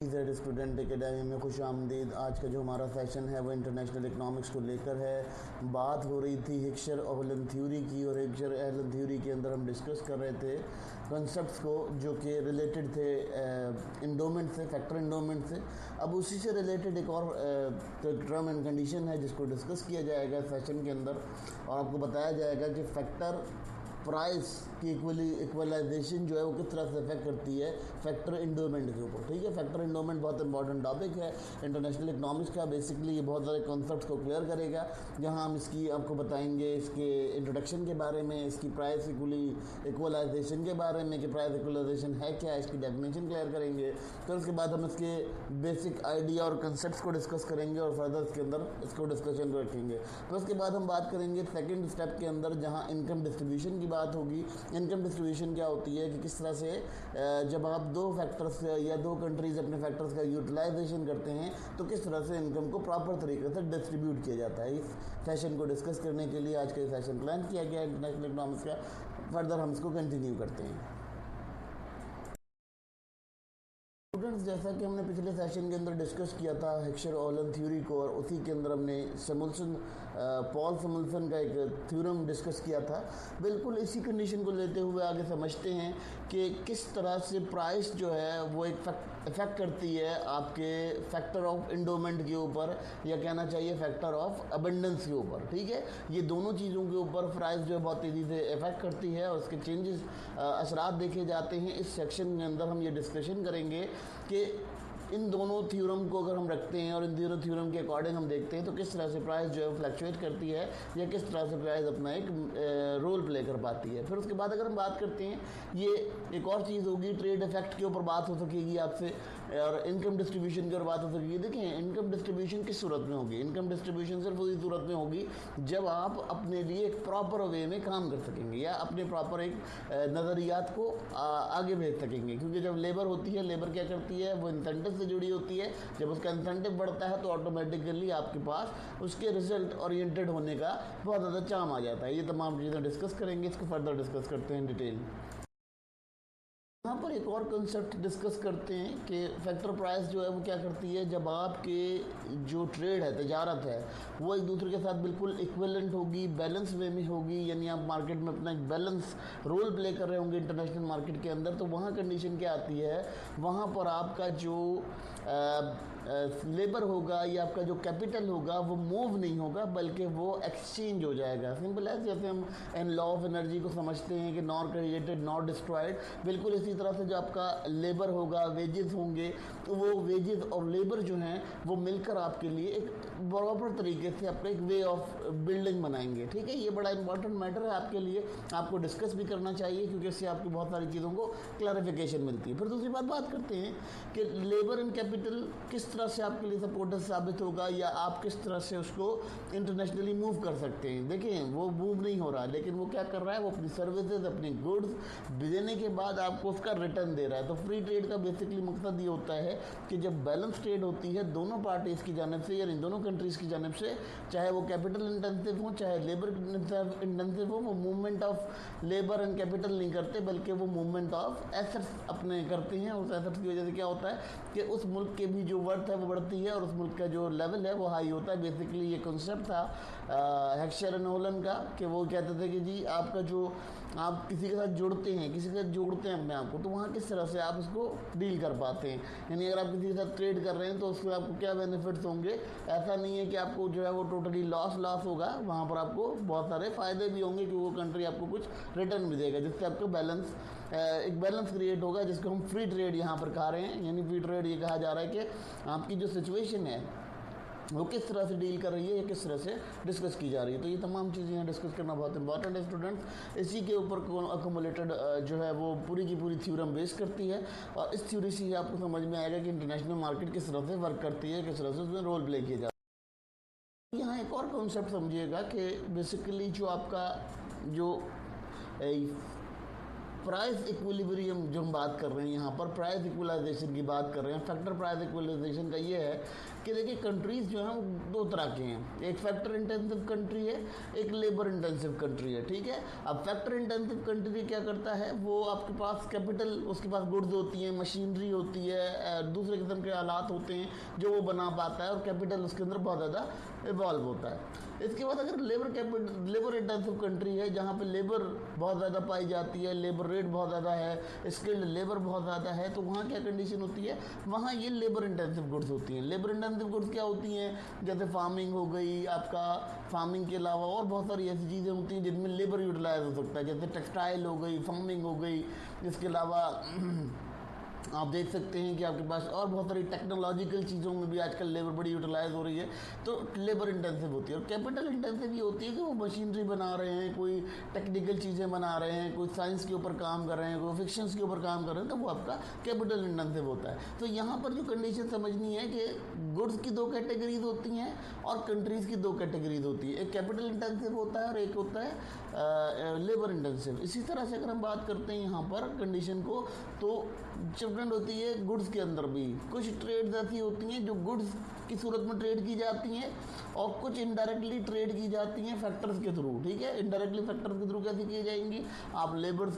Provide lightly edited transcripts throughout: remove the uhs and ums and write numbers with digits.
Z student academy में खुश आमदीद। आज का जो हमारा सेशन है वो इंटरनेशनल इकनॉमिक्स को लेकर है। बात हो रही थी हिक्सर ओहलन थ्योरी की, और हिक्सर ओहलन थ्योरी के अंदर हम डिस्कस कर रहे थे कॉन्सेप्ट्स को जो कि रिलेटेड थे इंडोमेंट से, फैक्टर इंडोमेंट से। अब उसी से रिलेटेड एक और टर्म एंड कंडीशन है जिसको डिस्कस किया जाएगा सेशन के अंदर, और आपको बताया जाएगा कि फैक्टर प्राइस की इक्वलाइजेशन जो है वो किस तरह से इफेक्ट करती है फैक्टर इंडोमेंट के ऊपर। ठीक है, फैक्टर इंडोमेंट बहुत इंपॉर्टेंट टॉपिक है इंटरनेशनल इकनॉमिक्स का। बेसिकली ये बहुत सारे कॉन्सेप्ट्स को क्लियर करेगा, जहां हम इसकी आपको बताएंगे इसके इंट्रोडक्शन के बारे में, इसकी प्राइस इक्वलाइजेशन के बारे में कि प्राइस इक्वलाइजेशन है क्या, इसकी डेफिनेशन क्लियर करेंगे। फिर उसके बाद हम इसके बेसिक आइडिया और कंसेप्ट्स को डिस्कस करेंगे और फर्दर इसके अंदर इसको डिस्कशन को रखेंगे। फिर उसके बाद हम बात करेंगे सेकेंड स्टेप के अंदर, जहाँ इनकम डिस्ट्रीब्यूशन की बात होगी। इनकम डिस्ट्रीब्यूशन क्या होती है कि किस तरह से जब आप दो फैक्टर्स या दो कंट्रीज अपने फैक्टर्स का यूटिलाइजेशन करते हैं तो किस तरह से इनकम को प्रॉपर तरीके से डिस्ट्रीब्यूट किया जाता है। इस सेशन को डिस्कस करने के लिए आज का सेशन प्लान किया गया है इंटरनेशनल इकनॉमिक्स का। फर्दर हम इसको कंटिन्यू करते हैं। स्टूडेंट्स, जैसा कि हमने पिछले सेशन के अंदर डिस्कस किया था हिक्सर ओहलन थ्योरी को, और उसी के अंदर हमने पॉल समुल्सन का एक थ्योरम डिस्कस किया था। बिल्कुल इसी कंडीशन को लेते हुए आगे समझते हैं कि किस तरह से प्राइस जो है वो एक इफेक्ट करती है आपके फैक्टर ऑफ इंडोमेंट के ऊपर, या कहना चाहिए फैक्टर ऑफ अबंडेंस के ऊपर। ठीक है, ये दोनों चीज़ों के ऊपर प्राइस जो है बहुत तेज़ी से इफेक्ट करती है और उसके चेंजेस असरात देखे जाते हैं। इस सेक्शन के अंदर हम ये डिस्कशन करेंगे कि इन दोनों थ्योरम को अगर हम रखते हैं और इन दोनों थ्योरम के अकॉर्डिंग हम देखते हैं तो किस तरह से प्राइस जो है फ्लक्चुएट करती है, या किस तरह से प्राइस अपना एक रोल प्ले कर पाती है। फिर उसके बाद अगर हम बात करते हैं, ये एक और चीज़ होगी, ट्रेड इफेक्ट के ऊपर बात हो सकेगी आपसे, और इनकम डिस्ट्रीब्यूशन की ओर बात हो सकेगी। देखिए, इनकम डिस्ट्रीब्यूशन किस सूरत में होगी? इनकम डिस्ट्रीब्यूशन सिर्फ उसी सूरत में होगी जब आप अपने लिए एक प्रॉपर वे में काम कर सकेंगे, या अपने प्रॉपर एक नज़रियात को आगे भेज सकेंगे। क्योंकि जब लेबर होती है, लेबर क्या करती है, वो इंसेंटिव से जुड़ी होती है। जब उसका इंसेंटिव बढ़ता है तो ऑटोमेटिकली आपके पास उसके रिजल्ट ओरिएंटेड होने का बहुत ज़्यादा चाम आ जाता है। ये तमाम चीज़ें डिस्कस करेंगे, इसको फर्दर डिस्कस करते हैं डिटेल। यहाँ पर एक और कंसेप्ट डिस्कस करते हैं कि फैक्टर प्राइस जो है वो क्या करती है, जब आपके जो ट्रेड है, तजारत है, वो एक दूसरे के साथ बिल्कुल इक्विवेलेंट होगी, बैलेंस वे में होगी, यानी आप मार्केट में अपना एक बैलेंस रोल प्ले कर रहे होंगे इंटरनेशनल मार्केट के अंदर। तो वहाँ कंडीशन क्या आती है, वहाँ पर आपका जो लेबर होगा या आपका जो कैपिटल होगा वो मूव नहीं होगा, बल्कि वो एक्सचेंज हो जाएगा। सिंपल है, जैसे हम इन लॉ ऑफ एनर्जी को समझते हैं कि नॉट क्रिएटेड नॉट डिस्ट्रॉयड, बिल्कुल इसी तरह से जो आपका लेबर होगा, वेजेस होंगे, तो वो वेजेस और लेबर जो हैं वो मिलकर आपके लिए एक बराबर तरीके से अपने एक वे ऑफ बिल्डिंग बनाएंगे। ठीक है, ये बड़ा इंपॉर्टेंट मैटर है आपके लिए, आपको डिस्कस भी करना चाहिए क्योंकि इससे आपकी बहुत सारी चीज़ों को क्लैरिफिकेशन मिलती है। फिर दूसरी बात करते हैं कि लेबर एंड कैपिटल किस तरह से आपके लिए सपोर्टर साबित होगा, या आप किस तरह से उसको इंटरनेशनली मूव कर सकते हैं। देखें, वो मूव नहीं हो रहा, लेकिन वो क्या कर रहा है, वो अपनी सर्विसेज, अपनी गुड्स देने के बाद आपको उसका रिटर्न दे रहा है। तो फ्री ट्रेड का बेसिकली मकसद ये होता है कि जब बैलेंस ट्रेड होती है दोनों पार्टीज़ की जानिब से, यानी दोनों कंट्रीज़ की जानिब से, चाहे वो कैपिटल इंटेंसिव हो चाहे लेबर इंटेंसिव हो, वो movement of labour and capital नहीं करते, बल्कि वो मूवमेंट ऑफ एसेट्स अपने करते हैं। उस एसेट्स की वजह से क्या होता है कि उस मुल्क के भी जो वर्थ है वो बढ़ती है और उस मुल्क का जो लेवल है वो हाई होता है। बेसिकली ये कॉन्सेप्ट था हिक्सर एंड ओहलन का, कि वो कहते थे कि जी आपका जो आप किसी के साथ जुड़ते हैं, किसी के साथ जोड़ते हैं अपने आप को, तो वहाँ किस तरह से आप उसको डील कर पाते हैं। यानी अगर आप किसी के साथ ट्रेड कर रहे हैं तो उसमें आपको क्या बेनिफिट्स होंगे। ऐसा नहीं है कि आपको जो है वो टोटली लॉस होगा, वहाँ पर आपको बहुत सारे फ़ायदे भी होंगे कि वो कंट्री आपको कुछ रिटर्न भी देगा, जिससे आपको एक बैलेंस क्रिएट होगा, जिसको हम फ्री ट्रेड यहाँ पर कहा रहे हैं। यानी फ्री ट्रेड ये कहा जा रहा है कि आपकी जो सिचुएशन है वो किस तरह से डील कर रही है या किस तरह से डिस्कस की जा रही है। तो ये तमाम चीज़ें यहाँ डिस्कस करना बहुत इंपॉर्टेंट है स्टूडेंट्स। इसी के ऊपर अकोमोलेटेड जो है वो पूरी की पूरी थ्योरम बेस करती है, और इस थ्योरी से ही आपको समझ में आएगा कि इंटरनेशनल मार्केट किस तरह से वर्क करती है, किस तरह से उसमें रोल प्ले किया जाता है। यहाँ एक और कॉन्सेप्ट समझिएगा कि बेसिकली जो आपका जो प्राइस इक्विलिब्रियम जो हम बात कर रहे हैं यहाँ पर, प्राइस इक्वलाइजेशन की बात कर रहे हैं। फैक्टर प्राइस इक्वलाइजेशन का ये है कि देखिए कंट्रीज़ जो हैं वो दो तरह के हैं, एक फैक्टर इंटेंसिव कंट्री है, एक लेबर इंटेंसिव कंट्री है, ठीक है। अब फैक्टर इंटेंसिव कंट्री क्या करता है, वो आपके पास कैपिटल, उसके पास गुड्स होती हैं, मशीनरी होती है, दूसरे किस्म के आलात होते हैं जो वो बना पाता है, और कैपिटल उसके अंदर बहुत ज़्यादा इवॉल्व होता है। इसके बाद अगर लेबर इंटेंसिव कंट्री है जहाँ पे लेबर बहुत ज़्यादा पाई जाती है, लेबर रेट बहुत ज़्यादा है, स्किल्ड लेबर बहुत ज़्यादा है, तो वहाँ क्या कंडीशन होती है, वहाँ ये लेबर इंटेंसिव गुड्स होती हैं। लेबर इंटेंसिव गुड्स क्या होती हैं, जैसे फार्मिंग हो गई आपका, फार्मिंग के अलावा और बहुत सारी ऐसी चीज़ें होती हैं जिनमें लेबर यूटिलाइज हो सकता है, जैसे टेक्सटाइल हो गई, फार्मिंग हो गई। इसके अलावा आप देख सकते हैं कि आपके पास और बहुत सारी टेक्नोलॉजिकल चीज़ों में भी आजकल लेबर बड़ी यूटिलाइज हो रही है, तो लेबर इंटेंसिव होती है। और कैपिटल इंटेंसिव ये होती है कि वो मशीनरी बना रहे हैं, कोई टेक्निकल चीज़ें बना रहे हैं, कोई साइंस के ऊपर काम कर रहे हैं, कोई फिक्शंस के ऊपर काम कर रहे हैं, तो वो आपका कैपिटल इंटेंसिव होता है। तो यहाँ पर जो कंडीशन समझनी है कि गुड्स की दो कैटेगरीज होती हैं और कंट्रीज़ की दो कैटेगरीज होती है, एक कैपिटल इंटेंसिव होता है और एक होता है लेबर इंटेंसिव। इसी तरह से अगर हम बात करते हैं यहाँ पर कंडीशन को, तो डिफरेंट होती है गुड्स के अंदर भी। कुछ ट्रेड्स ऐसी होती हैं जो गुड्स की सूरत में ट्रेड की जाती हैं और कुछ इनडायरेक्टली ट्रेड की जाती हैं फैक्टर्स के थ्रू, ठीक है। इनडायरेक्टली फैक्टर्स के थ्रू कैसे की जाएंगी, आप लेबर्स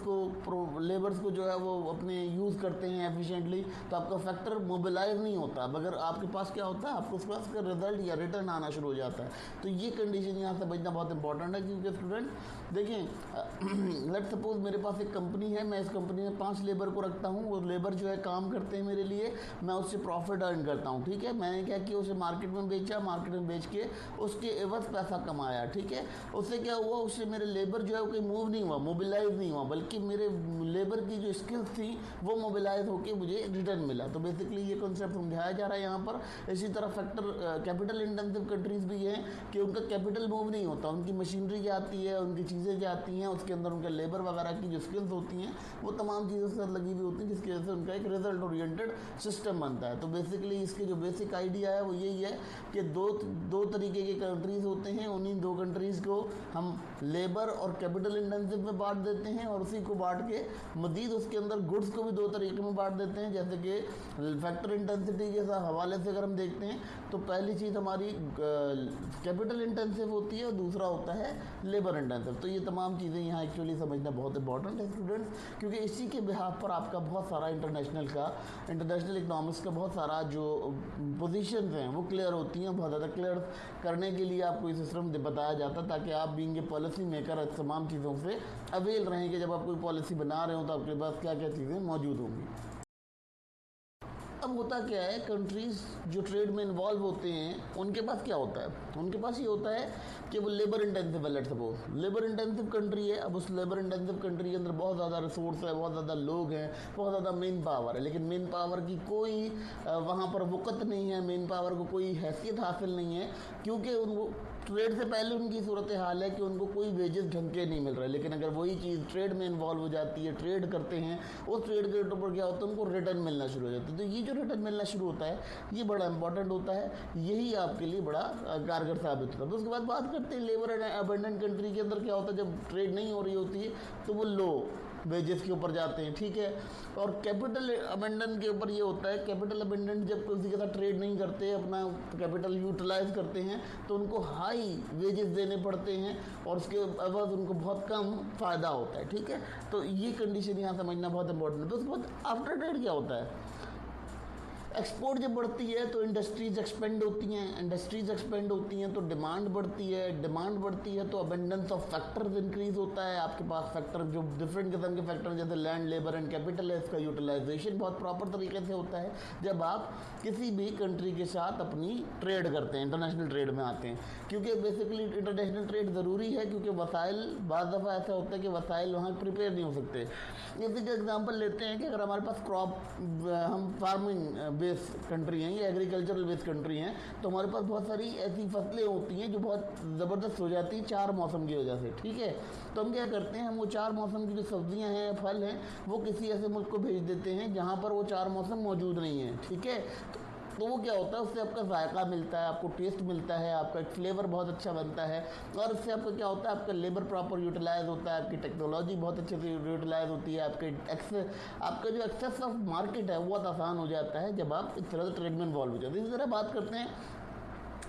को जो है वो अपने यूज़ करते हैं एफिशिएंटली, तो आपका फैक्टर मोबिलाइज नहीं होता, मगर आपके पास क्या होता है, आपको उसके पास का रिजल्ट या रिटर्न आना शुरू हो जाता है। तो ये कंडीशन यहाँ समझना बहुत इंपॉर्टेंट है, क्योंकि स्टूडेंट देखें, लेट सपोज मेरे पास एक कंपनी है, मैं इस कंपनी में 5 लेबर को रखता हूँ, वो लेबर जो है काम करते हैं मेरे लिए, मैं उससे प्रॉफिट अर्न करता हूँ, ठीक है। मैंने क्या किया, उसे मार्केट में बेचा, मार्केट में बेच के उसके एवज पैसा कमाया, ठीक है। उससे क्या हुआ, उससे मेरे लेबर जो है वो कहीं मूव नहीं हुआ, मोबिलाइज नहीं हुआ, बल्कि मेरे लेबर की जो स्किल्स थी वो मोबिलाइज होकर मुझे रिटर्न मिला। तो बेसिकली ये कॉन्सेप्ट समझाया जा रहा है यहाँ पर। इसी तरह फैक्टर कैपिटल इंटेंसिव कंट्रीज़ भी हैं कि उनका कैपिटल मूव नहीं होता, उनकी मशीनरी जाती है, उनकी चीज़ें जाती हैं, उसके अंदर उनके लेबर वगैरह की जो स्किल्स होती हैं वो तमाम चीज़ों के साथ लगी हुई होती हैं, जिसकी वजह से उनका एक रिजल्ट ओरिएंटेड सिस्टम बनता है। तो बेसिकली इसके जो बेसिक आइडिया है वो यही है कि दो तरीके के कंट्रीज़ होते हैं, उन्हीं दो कंट्रीज़ को हम लेबर और कैपिटल इंटेंसिव में बांट देते हैं, और उसी को बांट के मज़ीद उसके अंदर गुड्स को भी दो तरीके में बांट देते हैं। जैसे कि फैक्टर इंटेंसिटी के हवाले से अगर हम देखते हैं तो पहली चीज़ हमारी कैपिटल इंटेंसिव होती है और दूसरा होता है लेबर इंटेंसिव। तो ये तमाम चीज़ें यहाँ एक्चुअली समझना बहुत इंपॉर्टेंट है स्टूडेंट्स, क्योंकि इसी के बिहाफ पर आपका बहुत सारा इंटरनेशनल इकनॉमिक्स का बहुत सारा जो पोजीशंस हैं वो क्लियर होती हैं। बहुत ज़्यादा क्लियर करने के लिए आपको ये सिस्टम बताया जाता है, ताकि आप बीइंग ए पॉलिसी मेकर तमाम चीज़ों से अवेल रहें कि जब आप कोई पॉलिसी बना रहे हो तो आपके पास क्या क्या चीज़ें मौजूद होंगी। अब होता क्या है, कंट्रीज़ जो ट्रेड में इन्वॉल्व होते हैं उनके पास क्या होता है, उनके पास ये होता है कि वो लेबर इंटेंसिव है। Let suppose labour intensive country है, अब उस लेबर इंटेंसिव कंट्री के अंदर बहुत ज़्यादा रिसोर्स है, बहुत ज़्यादा लोग हैं, बहुत ज़्यादा मेन पावर है, लेकिन मेन पावर की कोई वहाँ पर वक़्त नहीं है, मेन पावर को कोई हैसियत हासिल नहीं है, क्योंकि उनको ट्रेड से पहले उनकी सूरत हाल है कि उनको कोई वेजेस ढंग के नहीं मिल रहे। लेकिन अगर वही चीज़ ट्रेड में इन्वॉल्व हो जाती है, ट्रेड करते हैं, उस ट्रेड के ऊपर क्या होता है, उनको रिटर्न मिलना शुरू हो जाता है। तो ये जो रिटर्न मिलना शुरू होता है ये बड़ा इंपॉर्टेंट होता है, यही आपके लिए बड़ा कारगर साबित होता है। तो उसके बाद बात करते हैं लेबर अबंडेंट कंट्री के अंदर क्या होता है, जब ट्रेड नहीं हो रही होती है तो वो लो वेजेस के ऊपर जाते हैं, ठीक है। और कैपिटल अबेंडन के ऊपर ये होता है, कैपिटल अबेंडन जब किसी के साथ ट्रेड नहीं करते, अपना कैपिटल यूटिलाइज करते हैं, तो उनको हाई वेजेस देने पड़ते हैं और उसके अवध उनको बहुत कम फ़ायदा होता है, ठीक है। तो ये कंडीशन यहाँ समझना बहुत इंपॉर्टेंट है। तो उसके बाद आफ्टर ट्रेड क्या होता है, एक्सपोर्ट जब बढ़ती है तो इंडस्ट्रीज एक्सपेंड होती हैं, इंडस्ट्रीज एक्सपेंड होती हैं तो डिमांड बढ़ती है, डिमांड बढ़ती है तो अबंडेंस ऑफ फैक्टर्स इंक्रीज होता है। आपके पास फैक्टर जो डिफरेंट किस्म के फैक्टर जैसे लैंड, लेबर एंड कैपिटल है, इसका यूटिलाइजेशन बहुत प्रॉपर तरीके से होता है जब आप किसी भी कंट्री के साथ अपनी ट्रेड करते हैं, इंटरनेशनल ट्रेड में आते हैं। क्योंकि बेसिकली इंटरनेशनल ट्रेड ज़रूरी है, क्योंकि वसाइल बाज़ दफ़ा ऐसा होता है कि वसाइल वहाँ प्रिपेयर नहीं हो सकते। इसी का एग्जाम्पल लेते हैं कि अगर हमारे पास क्रॉप, हम फार्मिंग बेस कंट्री हैं या एग्रीकल्चरल बेस कंट्री हैं, तो हमारे पास बहुत सारी ऐसी फसलें होती हैं जो बहुत ज़बरदस्त हो जाती हैं 4 मौसम की वजह से, ठीक है। तो हम क्या करते हैं, हम वो 4 मौसम की जो सब्जियां हैं, फल हैं, वो किसी ऐसे मुल्क को भेज देते हैं जहाँ पर वो 4 मौसम मौजूद नहीं हैं, ठीक है। तो वो क्या होता है, उससे आपका जायका मिलता है, आपको टेस्ट मिलता है, आपका एक फ्लेवर बहुत अच्छा बनता है, और इससे आपका क्या होता है, आपका लेबर प्रॉपर यूटिलाइज होता है, आपकी टेक्नोलॉजी बहुत अच्छे से यूटिलाइज होती है, आपका जो एक्सेस ऑफ मार्केट है वो बहुत आसान हो जाता है जब आप इस तरह से ट्रेड में इन्वॉल्व हो जाते हैं। इसी तरह बात करते हैं,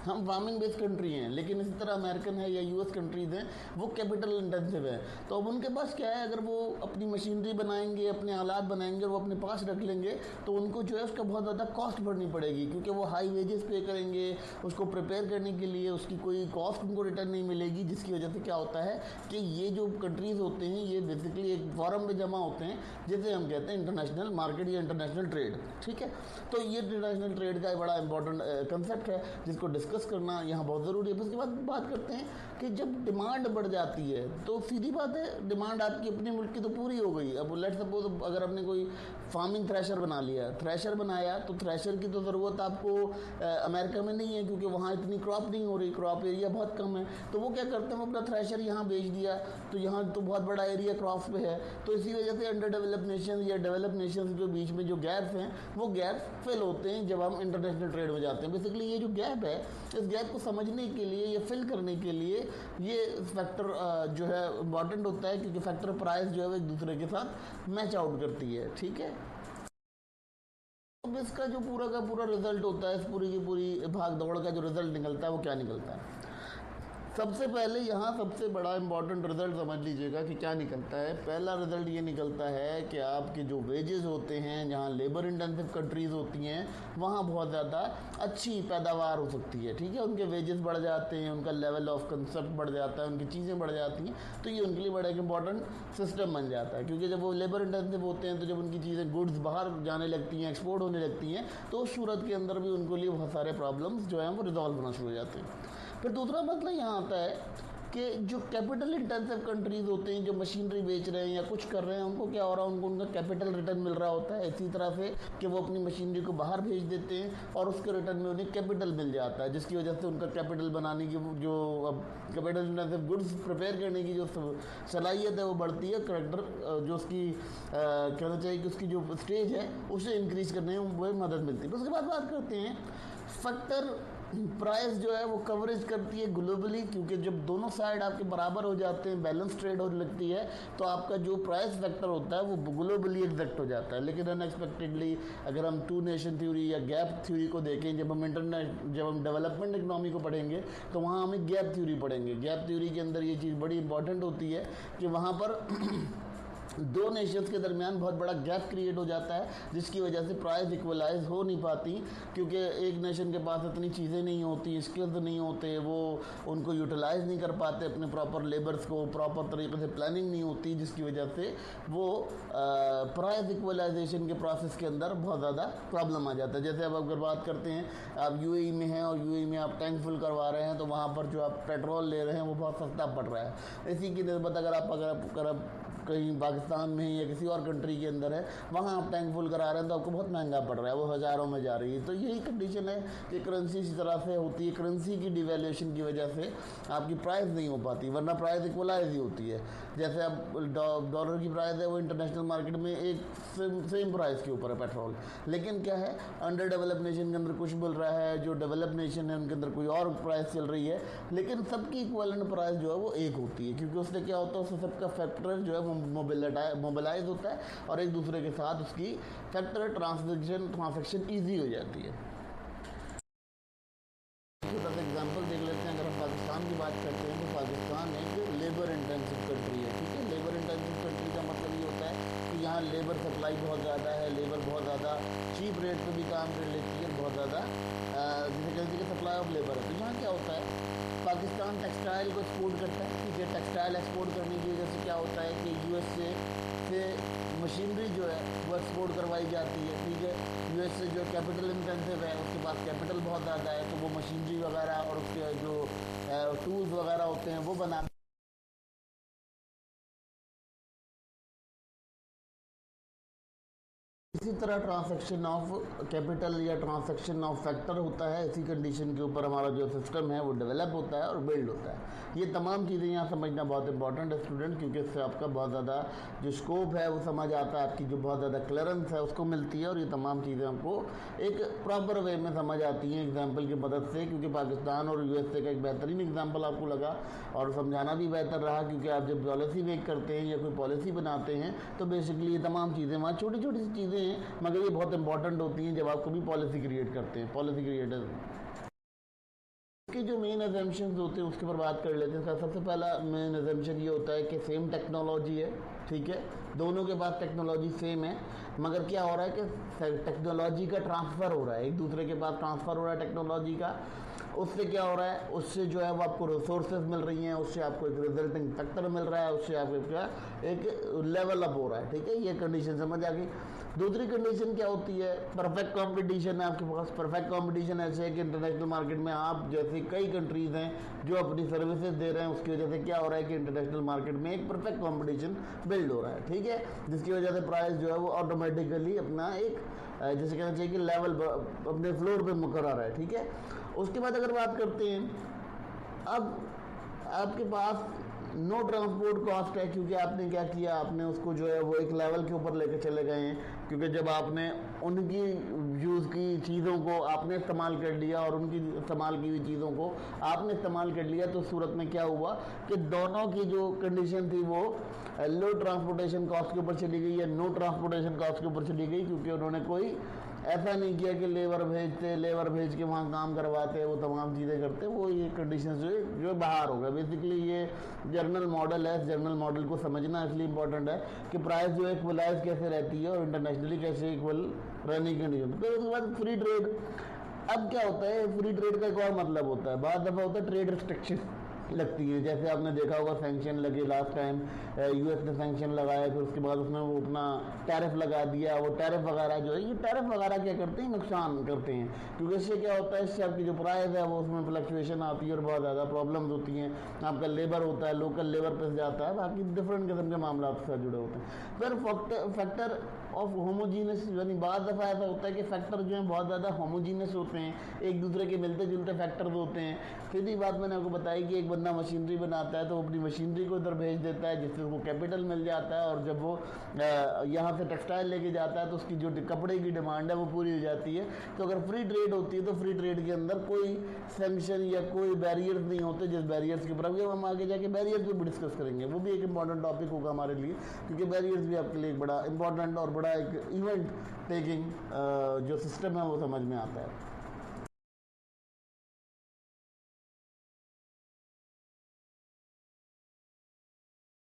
हम फार्मिंग बेस्ड कंट्री हैं, लेकिन इसी तरह अमेरिकन है या यूएस कंट्रीज़ हैं, वो कैपिटल इंटेंसिव है। तो अब उनके पास क्या है, अगर वो अपनी मशीनरी बनाएंगे, अपने आलात बनाएंगे और वो अपने पास रख लेंगे, तो उनको जो है उसका बहुत ज़्यादा कॉस्ट भरनी पड़ेगी, क्योंकि वो हाई वेजेस पे करेंगे उसको प्रिपेयर करने के लिए, उसकी कोई कॉस्ट उनको रिटर्न नहीं मिलेगी, जिसकी वजह से क्या होता है कि ये जो कंट्रीज़ होते हैं ये बेसिकली एक फॉरम में जमा होते हैं, जिसे हम कहते हैं इंटरनेशनल मार्केट या इंटरनेशनल ट्रेड। ठीक है, तो ये इंटरनेशनल ट्रेड का बड़ा इंपॉर्टेंट कंसेप्ट है जिसको डिस्कस करना यहाँ बहुत ज़रूरी है। उसके बाद बात करते हैं कि जब डिमांड बढ़ जाती है तो सीधी बात है, डिमांड आपकी अपने मुल्क की तो पूरी हो गई। अब लेट सपोज अगर आपने कोई फार्मिंग थ्रेशर बना लिया, थ्रेशर बनाया, तो थ्रेशर की तो ज़रूरत आपको अमेरिका में नहीं है, क्योंकि वहाँ इतनी क्रॉप नहीं हो रही, क्रॉप एरिया बहुत कम है। तो वो क्या करते हैं, वो अपना थ्रेशर यहाँ बेच दिया, तो यहाँ तो बहुत बड़ा एरिया क्रॉप पे है, तो इसी वजह से अंडर डेवलप नेशन या डेवलप नेशन के बीच में जो गैप्स हैं वो गैप्स फिल होते हैं जब हम इंटरनेशनल ट्रेड में जाते हैं। बेसिकली ये जो गैप है, इस गैप को समझने के लिए या फिल करने के लिए ये फैक्टर जो है इम्पॉर्टेंट होता है, क्योंकि फैक्टर प्राइस जो है वो एक दूसरे के साथ मैच आउट करती है। ठीक है, अब इसका जो पूरा का पूरा रिजल्ट होता है, इस पूरी की पूरी भाग दौड़ का जो रिजल्ट निकलता है वो क्या निकलता है। सबसे पहले यहाँ सबसे बड़ा इंपॉर्टेंट रिजल्ट समझ लीजिएगा कि क्या निकलता है। पहला रिजल्ट ये निकलता है कि आपके जो वेजेस होते हैं, जहाँ लेबर इंटेंसिव कंट्रीज़ होती हैं, वहाँ बहुत ज़्यादा अच्छी पैदावार हो सकती है। ठीक है, उनके वेजेस बढ़ जाते हैं, उनका लेवल ऑफ कंसेप्ट बढ़ जाता है, उनकी चीज़ें बढ़ जाती हैं, तो ये उनके लिए बड़ा एक इंपॉर्टेंट सिस्टम बन जाता है। क्योंकि जब वो लेबर इंटेंसिव होते हैं तो जब उनकी चीज़ें गुड्स बाहर जाने लगती हैं, एक्सपोर्ट होने लगती हैं, तो उस सूरत के अंदर भी उनके लिए बहुत सारे प्रॉब्लम्स जो हैं वो रिजॉल्व होना शुरू हो जाते हैं। फिर दूसरा मसला यहाँ आता है कि जो कैपिटल इंटेंसिव कंट्रीज़ होते हैं, जो मशीनरी बेच रहे हैं या कुछ कर रहे हैं, उनको क्या हो रहा है, उनको उनका कैपिटल रिटर्न मिल रहा होता है इसी तरह से कि वो अपनी मशीनरी को बाहर भेज देते हैं और उसके रिटर्न में उन्हें कैपिटल मिल जाता है, जिसकी वजह से उनका कैपिटल बनाने की जो अब कैपिटल इंटेंसिव गुड्स प्रिपेयर करने की जो सलाहियत है वो बढ़ती है, करेक्टर जो उसकी कहना चाहिए कि उसकी जो स्टेज है उसे इंक्रीज़ करने में वो मदद मिलती है। उसके बाद बात करते हैं फैक्टर प्राइस जो है वो कवरेज करती है ग्लोबली, क्योंकि जब दोनों साइड आपके बराबर हो जाते हैं, बैलेंस ट्रेड होने लगती है, तो आपका जो प्राइस फैक्टर होता है वो ग्लोबली एग्जैक्ट हो जाता है। लेकिन अनएक्सपेक्टेडली अगर हम टू नेशन थ्योरी या गैप थ्योरी को देखें, जब हम डेवलपमेंट इकनॉमी को पढ़ेंगे तो वहाँ हमें गैप थ्योरी पढ़ेंगे। गैप थ्योरी के अंदर ये चीज़ बड़ी इंपॉर्टेंट होती है कि वहाँ पर दो नेशंस के दरमियान बहुत बड़ा गैप क्रिएट हो जाता है, जिसकी वजह से प्राइस इक्वलाइज हो नहीं पाती, क्योंकि एक नेशन के पास इतनी चीज़ें नहीं होती, स्किल्स नहीं होते, वो उनको यूटिलाइज नहीं कर पाते अपने प्रॉपर लेबर्स को, प्रॉपर तरीके से प्लानिंग नहीं होती, जिसकी वजह से वो प्राइस इक्वलाइजेशन के प्रोसेस के अंदर बहुत ज़्यादा प्रॉब्लम आ जाता है। जैसे अब अगर बात करते हैं, आप यूएई में हैं और यूएई में आप टैंक फुल करवा रहे हैं, तो वहाँ पर जो आप पेट्रोल ले रहे हैं वो बहुत सस्ता पड़ रहा है। इसी की नस्बत अगर कहीं पाकिस्तान में या किसी और कंट्री के अंदर है, वहाँ आप टैंक फुल करा रहे हैं तो आपको बहुत महंगा पड़ रहा है, वो हज़ारों में जा रही है। तो यही कंडीशन है कि करेंसी इसी तरह से होती है, करेंसी की डिवैल्यूएशन की वजह से आपकी प्राइस नहीं हो पाती, वरना प्राइस इक्वलाइज ही होती है। जैसे अब डॉलर की प्राइस है वो इंटरनेशनल मार्केट में एक सेम प्राइस के ऊपर है पेट्रोल, लेकिन क्या है, अंडर डेवलप नेशन के अंदर कुछ मिल रहा है, जो डेवलप नेशन है उनके अंदर कोई और प्राइस चल रही है, लेकिन सबकी इक्वलेंट प्राइस जो है वो एक होती है, क्योंकि उससे क्या होता है, उससे सबका फैक्टर जो है मोबिलाइज होता है और एक दूसरे के साथ उसकी फैक्टर ट्रांसैक्शन ईजी हो जाती है। एग्जाम्पल देख लेते हैं, अगर हम पाकिस्तान की बात करते हैं तो पाकिस्तान एक लेबर इंटेंसिव कंट्री है। ठीक है, लेबर इंटेंसिव कंट्री का मतलब ये होता है कि यहाँ लेबर सप्लाई बहुत ज़्यादा है, लेबर बहुत ज़्यादा चीप रेट पे भी काम कर लेती है, बहुत ज़्यादा जिसे कहते हैं कि सप्लाई ऑफ लेबर है। तो यहाँ क्या होता है, पाकिस्तान टेक्सटाइल को एक्सपोर्ट करता है। ठीक है, टेक्सटाइल एक्सपोर्ट करने की वजह से क्या होता है कि यूएसए से मशीनरी जो है वो एक्सपोर्ट करवाई जाती है। ठीक है, यूएसए जो कैपिटल इंटेंसिव है, उसके पास कैपिटल बहुत ज़्यादा है, तो वो मशीनरी वगैरह और उसके जो टूल्स वगैरह होते हैं वो बना इसी तरह ट्रांसैक्शन ऑफ कैपिटल या ट्रांसैक्शन ऑफ फैक्टर होता है, इसी कंडीशन के ऊपर हमारा जो सिस्टम है वो डेवलप होता है और बिल्ड होता है। ये तमाम चीज़ें यहाँ समझना बहुत इंपॉर्टेंट है स्टूडेंट, क्योंकि इससे आपका बहुत ज़्यादा जो स्कोप है वो समझ आता है, आपकी जो बहुत ज़्यादा क्लियरेंस है उसको मिलती है, और ये तमाम चीज़ें हमको एक प्रॉपर वे में समझ आती हैं एग्जाम्पल की मदद से, क्योंकि पाकिस्तान और यूएसए का एक बेहतरीन एग्जाम्पल आपको लगा और समझाना भी बेहतर रहा, क्योंकि आप जब पॉलिसी मेक करते हैं या कोई पॉलिसी बनाते हैं तो बेसिकली ये तमाम चीज़ें वहाँ छोटी छोटी सी चीज़ें हैं, मगर ये बहुत इंपॉर्टेंट होती हैं जब आप कभी पॉलिसी क्रिएट करते हैं। पॉलिसी क्रिएटर के जो मेन एजम्पशंस होते हैं उसके ऊपर बात कर लेते हैं। सबसे पहला मेन एजम्पशन ये होता है कि सेम टेक्नोलॉजी है, ठीक है, दोनों के पास टेक्नोलॉजी सेम है, मगर क्या हो रहा है कि टेक्नोलॉजी का ट्रांसफ़र हो रहा है, एक दूसरे के पास ट्रांसफ़र हो रहा है टेक्नोलॉजी का। उससे क्या हो रहा है, उससे जो है वो आपको रिसोर्सेज मिल रही हैं, उससे आपको एक रिजल्टिंग फैक्टर मिल रहा है, उससे आपको क्या एक लेवल अप हो रहा है, ठीक है, ये कंडीशन समझ आ गई। दूसरी कंडीशन क्या होती है, परफेक्ट कंपटीशन है आपके पास। परफेक्ट कंपटीशन ऐसे है कि इंटरनेशनल मार्केट में आप जैसे कई कंट्रीज़ हैं जो अपनी सर्विसेज दे रहे हैं, उसकी वजह से क्या हो रहा है कि इंटरनेशनल मार्केट में एक परफेक्ट कंपटीशन बिल्ड हो रहा है, ठीक है, जिसकी वजह से प्राइस जो है वो ऑटोमेटिकली अपना एक जैसे कहना चाहिए कि लेवल अपने फ्लोर पे मुकर्रर है, ठीक है। उसके बाद अगर बात करते हैं, अब आपके पास नो ट्रांसपोर्ट कॉस्ट है, क्योंकि आपने क्या किया, आपने उसको जो है वो एक लेवल के ऊपर लेकर चले गए हैं, क्योंकि जब आपने उनकी यूज़ की चीज़ों को आपने इस्तेमाल कर लिया और उनकी इस्तेमाल की हुई चीज़ों को आपने इस्तेमाल कर लिया, तो सूरत में क्या हुआ कि दोनों की जो कंडीशन थी वो लो ट्रांसपोर्टेशन कॉस्ट के ऊपर चली गई या नो ट्रांसपोर्टेशन कॉस्ट के ऊपर चली गई, क्योंकि उन्होंने कोई ऐसा नहीं किया कि लेबर भेज के वहाँ काम करवाते, वो तमाम चीज़ें करते, वो ये कंडीशन जो बाहर होगा। बेसिकली ये जर्नल मॉडल है, जर्नल मॉडल को समझना इसलिए इंपॉर्टेंट है कि प्राइस जो है इक्वलाइज कैसे रहती है और इंटरनेशनली कैसे इक्वल रहने की कंडीशन। फिर उसके बाद फ्री ट्रेड। अब क्या होता है, फ्री ट्रेड का एक और मतलब होता है, बहुत दफ़ा होता है ट्रेड रिस्ट्रिक्शन लगती है, जैसे आपने देखा होगा सैंक्शन लगे लास्ट टाइम, यूएस ने सैंक्शन लगाया, फिर उसके बाद उसने वो अपना टैरिफ लगा दिया। वो टैरिफ वगैरह जो है, ये टैरिफ वगैरह क्या करते हैं, नुकसान करते हैं, क्योंकि इससे क्या होता है, इससे आपकी जो प्राइस है वो उसमें फ्लक्चुएशन आती है और बहुत ज़्यादा प्रॉब्लम्स होती हैं। आपका लेबर होता है, लोकल लेबर पिस जाता है, बाकी डिफरेंट किस्म के मामला उससे जुड़े होते हैं। फिर फैक्टर ऑफ होमोजीनस, यानी बाद दफ़ा ऐसा होता है कि फैक्टर जो हैं बहुत ज़्यादा होमोजीनस होते हैं, एक दूसरे के मिलते जुलते फैक्टर्स होते हैं। सीधी बात मैंने आपको बताई कि एक बंदा मशीनरी बनाता है तो वो अपनी मशीनरी को इधर भेज देता है, जिससे उसको कैपिटल मिल जाता है, और जब वो यहाँ से टेक्सटाइल लेके जाता है तो उसकी जो कपड़े की डिमांड है वो पूरी हो जाती है। तो अगर फ्री ट्रेड होती है तो फ्री ट्रेड के अंदर कोई सैंक्शन या कोई बैरियर्स नहीं होते, जिस बैरियर्स के ऊपर अभी हम आगे जाके बैरियर्स भी डिस्कस करेंगे, वो भी एक इंपॉर्टेंट टॉपिक होगा हमारे लिए, क्योंकि बैरियर्स भी आपके लिए एक बड़ा इंपॉर्टेंट और बड़ा एक इवेंट टेकिंग जो सिस्टम है वो समझ में आता है।